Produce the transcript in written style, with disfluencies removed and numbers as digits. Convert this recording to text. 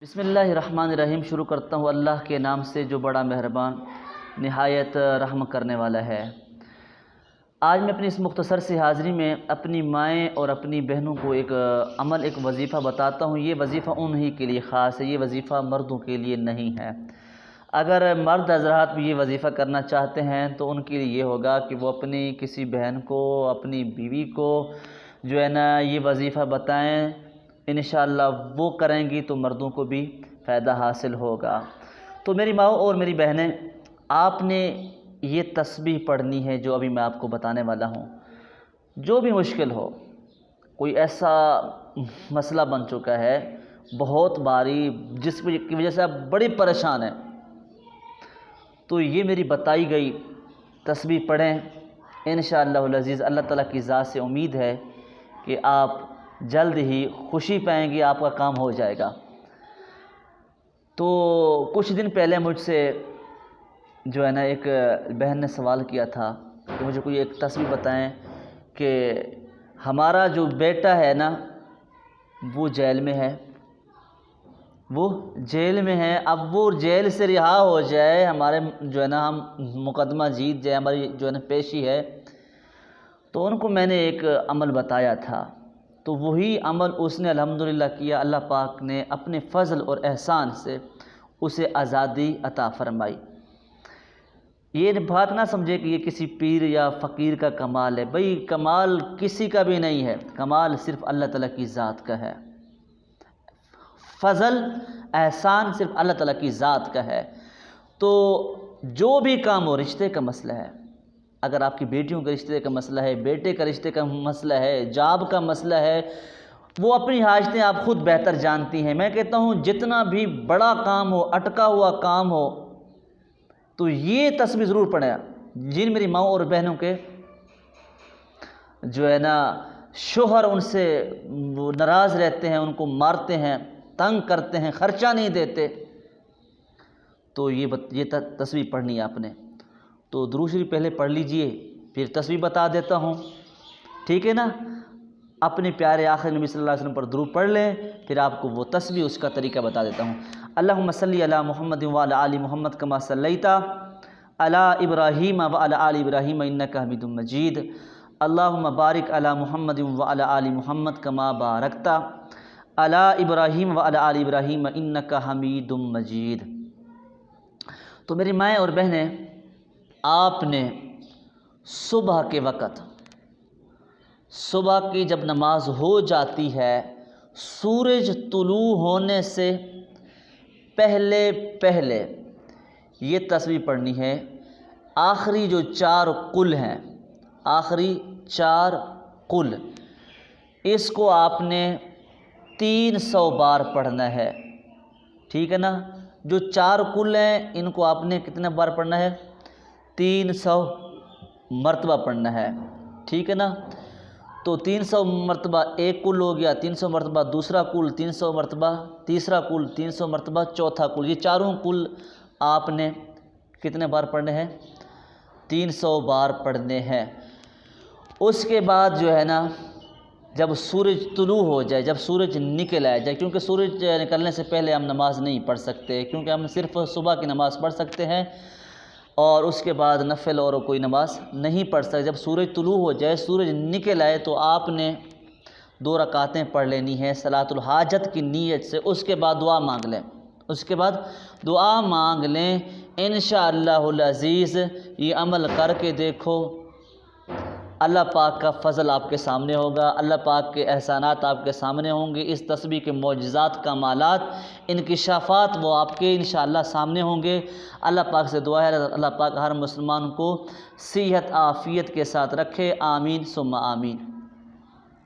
بسم اللہ الرحمن الرحیم۔ شروع کرتا ہوں اللہ کے نام سے جو بڑا مہربان نہایت رحم کرنے والا ہے۔ آج میں اپنی اس مختصر سی حاضری میں اپنی مائیں اور اپنی بہنوں کو ایک وظیفہ بتاتا ہوں۔ یہ وظیفہ انہی کے لیے خاص ہے، یہ وظیفہ مردوں کے لیے نہیں ہے۔ اگر مرد حضرات بھی یہ وظیفہ کرنا چاہتے ہیں تو ان کے لیے یہ ہوگا کہ وہ اپنی کسی بہن کو، اپنی بیوی کو جو ہے نا یہ وظیفہ بتائیں، انشاءاللہ وہ کریں گی تو مردوں کو بھی فائدہ حاصل ہوگا۔ تو میری ماں اور میری بہنیں، آپ نے یہ تسبیح پڑھنی ہے جو ابھی میں آپ کو بتانے والا ہوں۔ جو بھی مشکل ہو، کوئی ایسا مسئلہ بن چکا ہے بہت باری جس کی وجہ سے آپ بڑی پریشان ہیں، تو یہ میری بتائی گئی تسبیح پڑھیں، انشاءاللہ العزیز اللہ تعالیٰ کی ذات سے امید ہے کہ آپ جلد ہی خوشی پائیں گے، آپ کا کام ہو جائے گا۔ تو کچھ دن پہلے مجھ سے جو ہے نا ایک بہن نے سوال کیا تھا کہ مجھے کوئی ایک تسبیح بتائیں کہ ہمارا جو بیٹا ہے نا وہ جیل میں ہے، اب وہ جیل سے رہا ہو جائے، ہمارے جو ہے نا ہم مقدمہ جیت جائے، ہماری جو ہے نا پیشی ہے۔ تو ان کو میں نے ایک عمل بتایا تھا، تو وہی عمل اس نے الحمدللہ کیا۔ اللہ پاک نے اپنے فضل اور احسان سے اسے آزادی عطا فرمائی۔ یہ بات نہ سمجھے کہ یہ کسی پیر یا فقیر کا کمال ہے، بھئی کمال کسی کا بھی نہیں ہے، کمال صرف اللہ تعالیٰ کی ذات کا ہے، فضل احسان صرف اللہ تعالیٰ کی ذات کا ہے۔ تو جو بھی کام ہو، رشتے کا مسئلہ ہے، اگر آپ کی بیٹیوں کے رشتے کا مسئلہ ہے، بیٹے کا رشتے کا مسئلہ ہے، جاب کا مسئلہ ہے، وہ اپنی حاجتیں آپ خود بہتر جانتی ہیں۔ میں کہتا ہوں جتنا بھی بڑا کام ہو، اٹکا ہوا کام ہو، تو یہ تسبیح ضرور پڑھیں۔ جن میری ماں اور بہنوں کے جو ہے نا شوہر ان سے ناراض رہتے ہیں، ان کو مارتے ہیں، تنگ کرتے ہیں، خرچہ نہیں دیتے، تو یہ تسبیح پڑھنی ہے آپ نے۔ تو درود شریف پہلے پڑھ لیجئے، پھر تسبیح بتا دیتا ہوں، ٹھیک ہے نا؟ اپنے پیارے آخر نبی صلی اللہ علیہ وسلم پر درود پڑھ لیں، پھر آپ کو وہ تسبیح اس کا طریقہ بتا دیتا ہوں۔ اللہم صلی علی محمد وعلی آل محمد کما صلیت علی ابراہیم وعلی آل ابراہیم انک حمید مجید۔ اللہم بارک علی محمد وعلی آل محمد کما بارکت علی ابراہیم وعلی آل ابراہیم انک حمید مجید۔ تو میری مائیں اور بہنیں، آپ نے صبح کے وقت، صبح کی جب نماز ہو جاتی ہے، سورج طلوع ہونے سے پہلے یہ تسبیح پڑھنی ہے۔ آخری جو 4 قل ہیں، آخری 4 قل، اس کو آپ نے 300 بار پڑھنا ہے، ٹھیک ہے نا؟ جو 4 قل ہیں ان کو آپ نے کتنے بار پڑھنا ہے؟ 300 مرتبہ پڑھنا ہے، ٹھیک ہے نا؟ تو 300 مرتبہ ایک قل ہو گیا، 300 مرتبہ دوسرا قل، 300 مرتبہ تیسرا قل، 300 مرتبہ چوتھا قل۔ یہ چاروں قل آپ نے کتنے بار پڑھنے ہیں؟ 300 بار پڑھنے ہیں۔ اس کے بعد جو ہے نا جب سورج طلوع ہو جائے، جب سورج نکل آئے جائے، کیونکہ سورج نکلنے سے پہلے ہم نماز نہیں پڑھ سکتے، کیونکہ ہم صرف صبح کی نماز پڑھ سکتے ہیں اور اس کے بعد نفل اور کوئی نماز نہیں پڑھ سکتے۔ جب سورج طلوع ہو جائے، سورج نکل آئے، تو آپ نے 2 رکعتیں پڑھ لینی ہیں صلاۃ الحاجت کی نیت سے۔ اس کے بعد دعا مانگ لیں، انشاءاللہ العزیز یہ عمل کر کے دیکھو، اللہ پاک کا فضل آپ کے سامنے ہوگا، اللہ پاک کے احسانات آپ کے سامنے ہوں گے، اس تسبیح کے معجزات، کمالات، انکشافات وہ آپ کے انشاءاللہ سامنے ہوں گے۔ اللہ پاک سے دعا ہے اللہ پاک ہر مسلمان کو صحت عافیت کے ساتھ رکھے، آمین ثم آمین۔